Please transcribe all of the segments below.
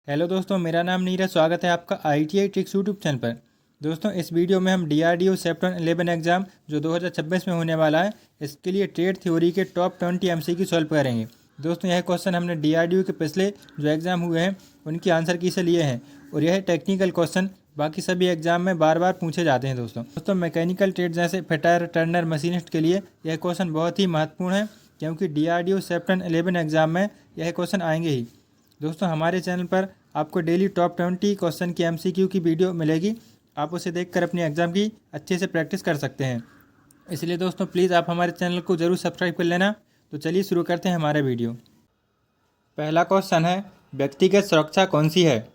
Hello दोस्तों, मेरा नाम नीरज। स्वागत है आपका ITI ट्रिक्स यूट्यूब चैनल पर। दोस्तों, इस वीडियो में हम DRDO सेप्टेम्बर 11 एग्ज़ाम जो 2026 में होने वाला है, इसके लिए ट्रेड थ्योरी के टॉप 20 MCQ सॉल्व करेंगे। दोस्तों, यह क्वेश्चन हमने DRDO के पिछले जो एग्ज़ाम हुए हैं उनकी आंसर की से लिए हैं और यह टेक्निकल क्वेश्चन बाकी सभी एग्जाम में बार बार पूछे जाते हैं। दोस्तों मैकेनिकल ट्रेड जैसे फिटर, टर्नर, मशीनिस्ट के लिए यह क्वेश्चन बहुत ही महत्वपूर्ण है, क्योंकि DRDO सेप्टेम्बर 11 एग्ज़ाम में यह क्वेश्चन आएंगे ही। दोस्तों, हमारे चैनल पर आपको डेली टॉप 20 क्वेश्चन की MCQ की वीडियो मिलेगी। आप उसे देखकर अपनी एग्ज़ाम की अच्छे से प्रैक्टिस कर सकते हैं। इसलिए दोस्तों प्लीज़ आप हमारे चैनल को ज़रूर सब्सक्राइब कर लेना। तो चलिए शुरू करते हैं हमारा वीडियो। पहला क्वेश्चन है, व्यक्तिगत सुरक्षा कौन सी है?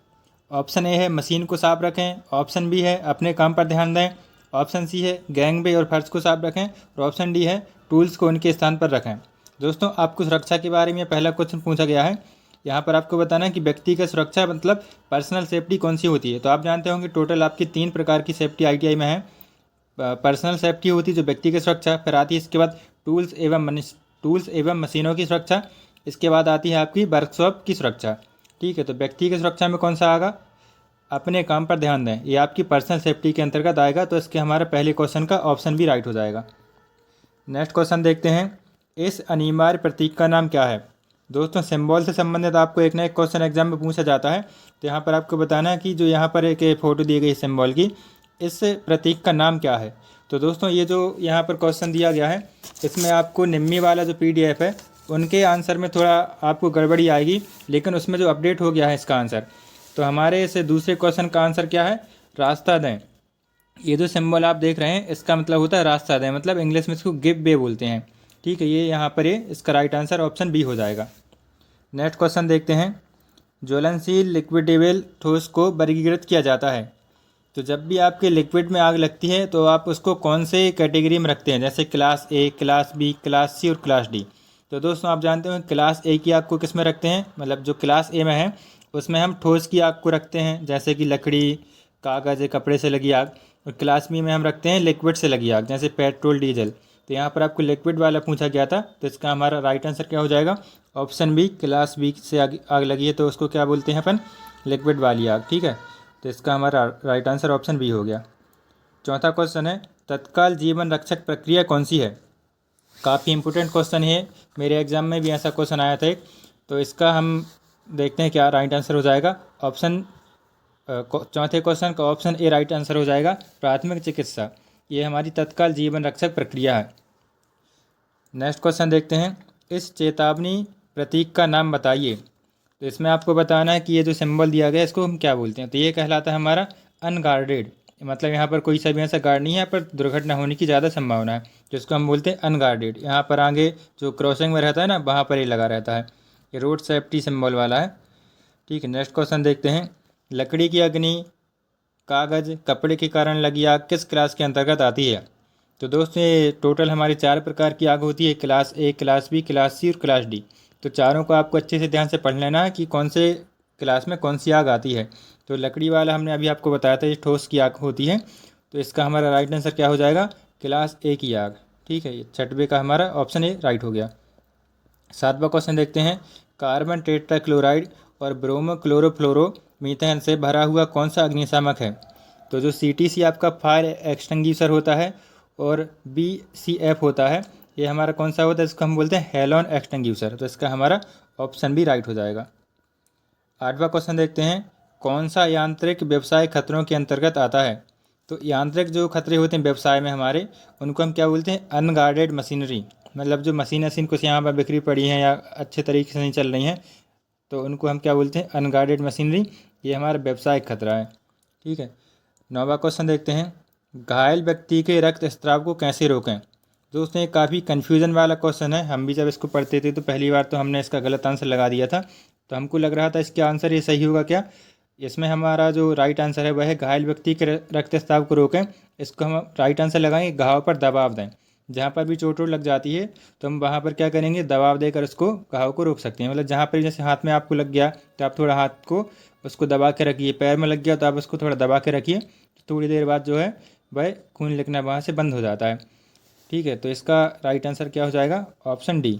ऑप्शन ए है मशीन को साफ रखें, ऑप्शन बी है अपने काम पर ध्यान दें, ऑप्शन सी है गैंगवे और फर्श को साफ रखें और ऑप्शन डी है टूल्स को उनके स्थान पर रखें। दोस्तों, आपको सुरक्षा के बारे में पहला क्वेश्चन पूछा गया है। यहाँ पर आपको बताना है कि व्यक्तिगत सुरक्षा मतलब पर्सनल सेफ्टी कौन सी होती है। तो आप जानते होंगे टोटल आपकी 3 प्रकार की सेफ्टी ITI में है। पर्सनल सेफ्टी होती है जो व्यक्तिगत सुरक्षा, फिर आती है इसके बाद टूल्स एवं मशीनों की सुरक्षा, इसके बाद आती है आपकी वर्कशॉप की सुरक्षा। ठीक है, तो व्यक्तिगत सुरक्षा में कौन सा आएगा? अपने काम पर ध्यान दें, ये आपकी पर्सनल सेफ्टी के अंतर्गत आएगा। तो इसके हमारा पहले क्वेश्चन का ऑप्शन भी राइट हो जाएगा। नेक्स्ट क्वेश्चन देखते हैं, इस अनिवार्य प्रतीक का नाम क्या है? दोस्तों, सिंबल से संबंधित आपको एक ना एक क्वेश्चन एग्जाम में पूछा जाता है। तो यहाँ पर आपको बताना है कि जो यहाँ पर एक फ़ोटो दी गई सिंबल की, इस प्रतीक का नाम क्या है? तो दोस्तों, ये जो यहाँ पर क्वेश्चन दिया गया है, इसमें आपको निम्मी वाला जो PDF है उनके आंसर में थोड़ा आपको गड़बड़ी आएगी, लेकिन उसमें जो अपडेट हो गया है इसका आंसर, तो हमारे इस दूसरे क्वेश्चन का आंसर क्या है? रास्ता दें। ये जो सिंबल आप देख रहे हैं इसका मतलब होता है रास्ता दें, मतलब इंग्लिश में इसको गिव वे बोलते हैं। ठीक है, ये यहाँ पर इसका राइट आंसर ऑप्शन बी हो जाएगा। नेक्स्ट क्वेश्चन देखते हैं, ज्वलनशील लिक्विडेबल ठोस को वर्गीकृत किया जाता है। तो जब भी आपके लिक्विड में आग लगती है तो आप उसको कौन से कैटेगरी में रखते हैं? जैसे class A, class B, class C और क्लास D। तो दोस्तों, आप जानते हो क्लास A की आग को किस में रखते हैं? मतलब जो क्लास A में है उसमें हम ठोस की आग को रखते हैं, जैसे कि लकड़ी, कागज़, कपड़े से लगी आग। और क्लास B में हम रखते हैं लिक्विड से लगी आग, जैसे पेट्रोल, डीजल। तो यहाँ पर आपको लिक्विड वाला पूछा गया था, तो इसका हमारा राइट आंसर क्या हो जाएगा? ऑप्शन बी, क्लास B से आग लगी है तो उसको क्या बोलते हैं अपन? लिक्विड वाली आग। ठीक है, तो इसका हमारा राइट आंसर ऑप्शन बी हो गया। चौथा क्वेश्चन है, तत्काल जीवन रक्षक प्रक्रिया कौन सी है? काफ़ी इंपॉर्टेंट क्वेश्चन है, मेरे एग्जाम में भी ऐसा क्वेश्चन आया था एक। तो इसका हम देखते हैं क्या राइट आंसर हो जाएगा। चौथे क्वेश्चन का ऑप्शन ए राइट आंसर हो जाएगा, प्राथमिक चिकित्सा। ये हमारी तत्काल जीवन रक्षक प्रक्रिया है। नेक्स्ट क्वेश्चन देखते हैं, इस चेतावनी प्रतीक का नाम बताइए। तो इसमें आपको बताना है कि ये जो सिंबल दिया गया है इसको हम क्या बोलते हैं। तो ये कहलाता है हमारा अनगार्डेड, मतलब यहाँ पर कोई सा भी ऐसा गार्ड नहीं है, पर दुर्घटना होने की ज़्यादा संभावना है, जिसको हम बोलते हैं अनगार्डेड। यहाँ पर आगे जो क्रॉसिंग में रहता है ना, वहाँ पर ही लगा रहता है। ये रोड सेफ्टी सिंबल वाला है। ठीक है, नेक्स्ट क्वेश्चन देखते हैं, लकड़ी की अग्नि, कागज़, कपड़े के कारण लगी आग किस क्लास के अंतर्गत आती है? तो दोस्तों, ये टोटल हमारी 4 प्रकार की आग होती है, class A, class B, class C और क्लास D। तो चारों को आपको अच्छे से ध्यान से पढ़ लेना है कि कौन से क्लास में कौन सी आग आती है। तो लकड़ी वाला हमने अभी आपको बताया था, ये ठोस की आग होती है। तो इसका हमारा राइट आंसर क्या हो जाएगा? क्लास A की आग। ठीक है, ये छठवें का हमारा ऑप्शन ए राइट हो गया। 7वां क्वेश्चन देखते हैं, कार्बन टेट्राक्लोराइड और ब्रोमो क्लोरोफ्लोरो मीथेन से भरा हुआ कौन सा अग्निशामक है? तो जो CTC आपका फायर एक्सटिंग्विशर होता है और BCF होता है, ये हमारा कौन सा होता है? इसको हम बोलते हैं हेलोन एक्सटिंग्विशर। तो इसका हमारा ऑप्शन भी राइट हो जाएगा। 8वां क्वेश्चन देखते हैं, कौन सा यांत्रिक व्यवसाय खतरों के अंतर्गत आता है? तो यांत्रिक जो खतरे होते हैं व्यवसाय में हमारे, उनको हम क्या बोलते हैं? Unguarded machinery. मतलब जो मशीन कुछ यहाँ पर बिखरी पड़ी हैं या अच्छे तरीके से नहीं चल रही हैं, तो उनको हम क्या बोलते हैं? Unguarded machinery. ये हमारा व्यवसायिक खतरा है। ठीक है, 9वां क्वेश्चन देखते हैं, घायल व्यक्ति के रक्त स्राव को कैसे रोकें? दोस्तों, ये काफ़ी कन्फ्यूज़न वाला क्वेश्चन है। हम भी जब इसको पढ़ते थे तो पहली बार तो हमने इसका गलत आंसर लगा दिया था, तो हमको लग रहा था इसका आंसर ये सही होगा क्या। इसमें हमारा जो राइट आंसर है वह है घायल व्यक्ति के रक्त स्राव को रोकें। इसको हम राइट आंसर लगाएंगे, घाव पर दबाव दें। जहाँ पर भी चोट लग जाती है तो हम वहाँ पर क्या करेंगे? दबाव देकर उसको घाव को रोक सकते हैं। मतलब जहाँ पर जैसे हाथ में आपको लग गया तो आप थोड़ा हाथ को उसको दबा के रखिए, पैर में लग गया तो आप उसको थोड़ा दबा के रखिए, थोड़ी देर बाद जो है वह खून निकलना वहाँ से बंद हो जाता है। ठीक है, तो इसका राइट आंसर क्या हो जाएगा? Option D.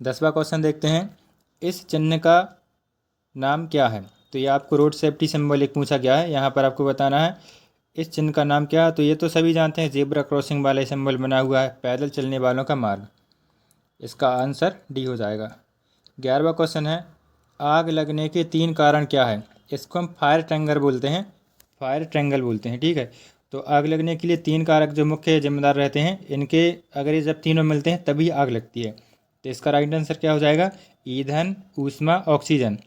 10वां क्वेश्चन देखते हैं, इस चिन्ह का नाम क्या है। तो ये आपको रोड सेफ्टी सिंबल एक पूछा गया है, यहाँ पर आपको बताना है इस चिन्ह का नाम क्या है। तो ये तो सभी जानते हैं, जेब्रा क्रॉसिंग वाला सिंबल बना हुआ है, पैदल चलने वालों का मार्ग। इसका आंसर डी हो जाएगा। 11वां क्वेश्चन है, आग लगने के 3 कारण क्या है। इसको हम फायर ट्रायंगल बोलते हैं, फायर ट्रायंगल बोलते हैं, ठीक है। तो आग लगने के लिए 3 कारक जो मुख्य जिम्मेदार रहते हैं, इनके अगर ये जब तीनों मिलते हैं तभी आग लगती है। तो इसका राइट आंसर क्या हो जाएगा, ईंधन, ऊष्मा, ऑक्सीजन।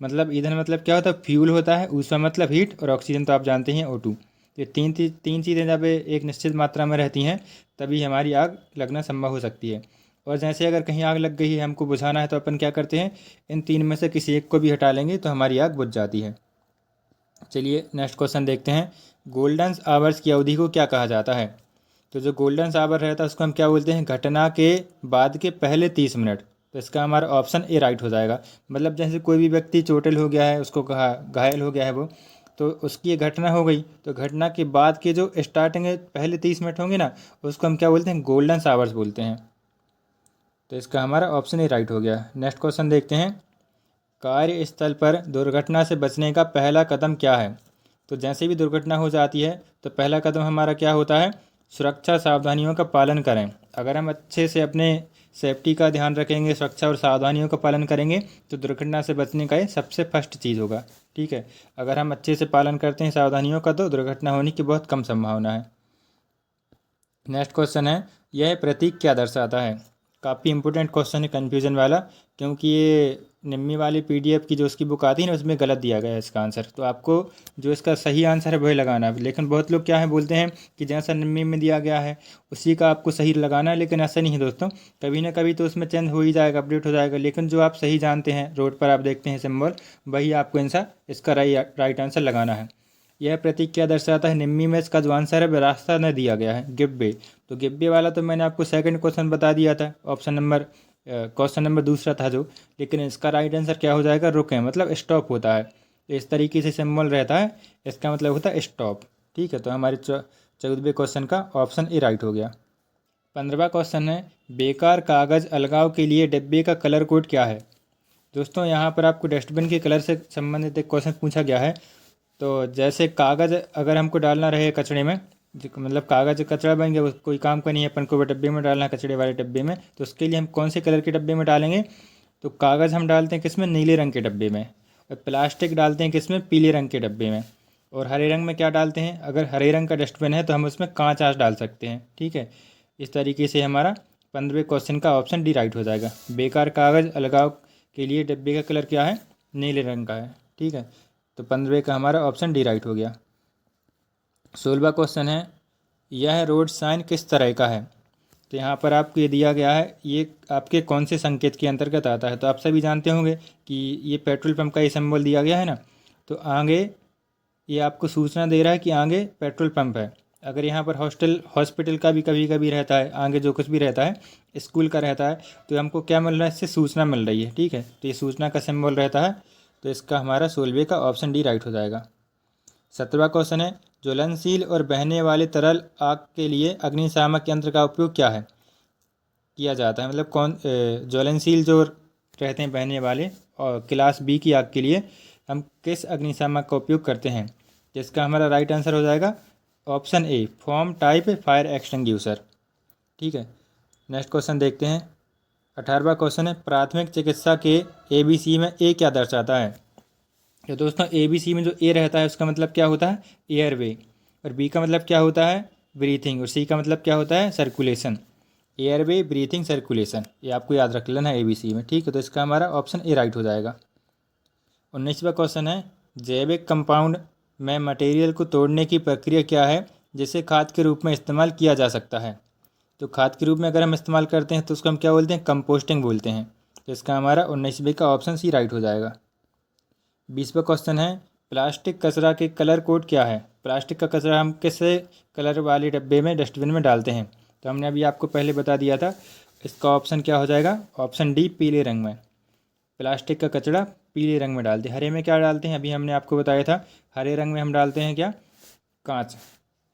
मतलब ईंधन मतलब क्या होता है, फ्यूल होता है, ऊष्मा मतलब हीट, और ऑक्सीजन तो आप जानते हैं O2। ये तीन चीज़ें जब एक निश्चित मात्रा में रहती हैं तभी हमारी आग लगना संभव हो सकती है। और जैसे अगर कहीं आग लग गई है, हमको बुझाना है, तो अपन क्या करते हैं, इन 3 में से किसी एक को भी हटा लेंगे तो हमारी आग बुझ जाती है। चलिए नेक्स्ट क्वेश्चन देखते हैं, गोल्डन आवर्स की अवधि को क्या कहा जाता है। तो जो गोल्डन आवर रहता है उसको हम क्या बोलते हैं, घटना के बाद के पहले 30 मिनट। तो इसका हमारा ऑप्शन ए राइट हो जाएगा। मतलब जैसे कोई भी व्यक्ति चोटिल हो गया है, उसको कहा घायल हो गया है वो, तो उसकी ये घटना हो गई, तो घटना के बाद के जो स्टार्टिंग पहले 30 मिनट होंगे ना, उसको हम क्या बोलते हैं, गोल्डन आवर्स बोलते हैं। तो इसका हमारा ऑप्शन ए राइट हो गया। नेक्स्ट क्वेश्चन देखते हैं, कार्यस्थल पर दुर्घटना से बचने का पहला कदम क्या है। तो जैसे भी दुर्घटना हो जाती है तो पहला कदम हमारा क्या होता है, सुरक्षा सावधानियों का पालन करें। अगर हम अच्छे से अपने सेफ्टी का ध्यान रखेंगे, सुरक्षा और सावधानियों का पालन करेंगे, तो दुर्घटना से बचने का ये सबसे फर्स्ट चीज़ होगा, ठीक है। अगर हम अच्छे से पालन करते हैं सावधानियों का तो दुर्घटना होने की बहुत कम संभावना है। नेक्स्ट क्वेश्चन है, यह प्रतीक क्या दर्शाता है। काफ़ी इंपॉर्टेंट क्वेश्चन है, कन्फ्यूजन वाला, क्योंकि ये निम्मी वाली पीडीएफ की जो उसकी बुक आती है ना, उसमें गलत दिया गया है इसका आंसर। तो आपको जो इसका सही आंसर है वही लगाना है। लेकिन बहुत लोग क्या है बोलते हैं कि जैसा निम्मी में दिया गया है उसी का आपको सही लगाना है, लेकिन ऐसा नहीं है दोस्तों। कभी ना कभी तो उसमें चेंज हो ही जाएगा, अपडेट हो जाएगा, लेकिन जो आप सही जानते हैं, रोड पर आप देखते हैं सिंबल, वही आपको आंसर, इसका राइट आंसर लगाना है। यह प्रतीक क्या दर्शाता है, निम्मी में इसका जो आंसर है वह रास्ता न दिया गया है, गिब्बे। तो गिब्बे वाला तो मैंने आपको सेकंड क्वेश्चन बता दिया था, क्वेश्चन नंबर दूसरा था जो। लेकिन इसका राइट आंसर क्या हो जाएगा, रुके, मतलब स्टॉप होता है। तो इस तरीके से सिंबल रहता है, इसका मतलब होता है स्टॉप, ठीक है। तो हमारे 14वें क्वेश्चन का ऑप्शन ए राइट हो गया। 15वां क्वेश्चन है, बेकार कागज़ अलगाव के लिए डिब्बे का कलर कोड क्या है। दोस्तों यहाँ पर आपको डस्टबिन के कलर से संबंधित एक क्वेश्चन पूछा गया है। तो जैसे कागज़ अगर हमको डालना रहे कचरे में, मतलब कागज़ कचरा बन गया, कोई काम का नहीं है, अपन को डब्बे में डालना है, कचरे वाले डब्बे में, तो उसके लिए हम कौन से कलर के डब्बे में डालेंगे। तो कागज़ हम डालते हैं किस में, नीले रंग के डब्बे में। और प्लास्टिक डालते हैं किस में, पीले रंग के डब्बे में। और हरे रंग में क्या डालते हैं, अगर हरे रंग का डस्टबिन है तो हम उसमें कांच आँच डाल सकते हैं, ठीक है। इस तरीके से हमारा 15वें क्वेश्चन का ऑप्शन डी राइट हो जाएगा। बेकार कागज़ अलगाव के लिए डिब्बे का कलर क्या है, नीले रंग का है, ठीक है। तो 15वें का हमारा ऑप्शन डी राइट हो गया। 16वां क्वेश्चन है, यह रोड साइन किस तरह का है। तो यहाँ पर आपको ये दिया गया है, ये आपके कौन से संकेत के अंतर्गत आता है। तो आप सभी जानते होंगे कि ये पेट्रोल पंप का ये सिंबल दिया गया है ना, तो आगे ये आपको सूचना दे रहा है कि आगे पेट्रोल पंप है। अगर यहाँ पर हॉस्पिटल का भी कभी कभी रहता है, आगे जो कुछ भी रहता है, स्कूल का रहता है, तो हमको क्या मिल रहा है, इससे सूचना मिल रही है, ठीक है। तो ये सूचना का सिंबल रहता है। तो इसका हमारा 16वें का ऑप्शन डी राइट हो जाएगा। 17वां क्वेश्चन है, ज्वलनशील और बहने वाले तरल आग के लिए अग्निशामक यंत्र का उपयोग क्या है किया जाता है। मतलब कौन ज्वलनशील जो रहते हैं बहने वाले, और क्लास बी की आग के लिए हम किस अग्निशामक का उपयोग करते हैं। जिसका हमारा राइट आंसर हो जाएगा option A, form type fire extinguisher, ठीक है। नेक्स्ट क्वेश्चन देखते हैं। 18वां क्वेश्चन है, प्राथमिक चिकित्सा के ABC में ए क्या दर्शाता है। तो दोस्तों ABC में जो ए रहता है उसका मतलब क्या होता है, एयरवे। और बी का मतलब क्या होता है, ब्रीथिंग। और सी का मतलब क्या होता है, सर्कुलेशन। एयरवे, ब्रीथिंग, सर्कुलेशन, ये आपको याद रख लेना है ABC में, ठीक है। तो इसका हमारा ऑप्शन ए राइट हो जाएगा। 19वां क्वेश्चन है, जैविक कंपाउंड में मटेरियल को तोड़ने की प्रक्रिया क्या है जिसे खाद के रूप में इस्तेमाल किया जा सकता है। तो खाद के रूप में अगर हम इस्तेमाल करते हैं तो उसको हम क्या बोलते हैं, कंपोस्टिंग बोलते हैं। तो इसका हमारा 19वें का ऑप्शन सी राइट हो जाएगा। 20वां क्वेश्चन है, प्लास्टिक कचरा के कलर कोड क्या है। प्लास्टिक का कचरा हम किस कलर वाले डब्बे में, डस्टबिन में डालते हैं। तो हमने अभी आपको पहले बता दिया था, इसका ऑप्शन क्या हो जाएगा, ऑप्शन डी, पीले रंग में। प्लास्टिक का कचरा पीले रंग में डालते हैं। हरे में क्या डालते हैं, अभी हमने आपको बताया था, हरे रंग में हम डालते हैं क्या, कांच,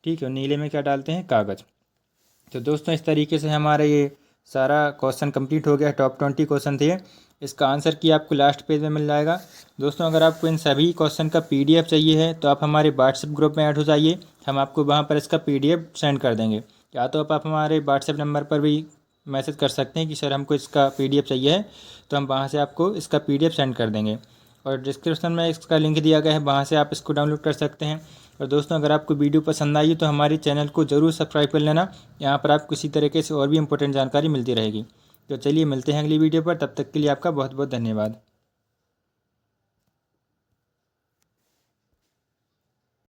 ठीक है। नीले में क्या डालते हैं, कागज़। तो दोस्तों इस तरीके से हमारा ये सारा क्वेश्चन कंप्लीट हो गया। टॉप 20 क्वेश्चन थे। इसका आंसर की आपको लास्ट पेज में मिल जाएगा। दोस्तों अगर आपको इन सभी क्वेश्चन का PDF चाहिए है तो आप हमारे व्हाट्सएप ग्रुप में ऐड हो जाइए, हम आपको वहाँ पर इसका PDF सेंड कर देंगे। या तो आप हमारे व्हाट्सएप नंबर पर भी मैसेज कर सकते हैं कि सर हमको इसका PDF चाहिए है, तो हम वहाँ से आपको इसका PDF सेंड कर देंगे। और डिस्क्रिप्शन में इसका लिंक दिया गया है, वहाँ से आप इसको डाउनलोड कर सकते हैं। और दोस्तों अगर आपको वीडियो पसंद आई तो हमारे चैनल को ज़रूर सब्सक्राइब कर लेना, यहाँ पर आपको किसी तरीके से और भी इंपॉर्टेंट जानकारी मिलती रहेगी। तो चलिए मिलते हैं अगली वीडियो पर, तब तक के लिए आपका बहुत बहुत धन्यवाद।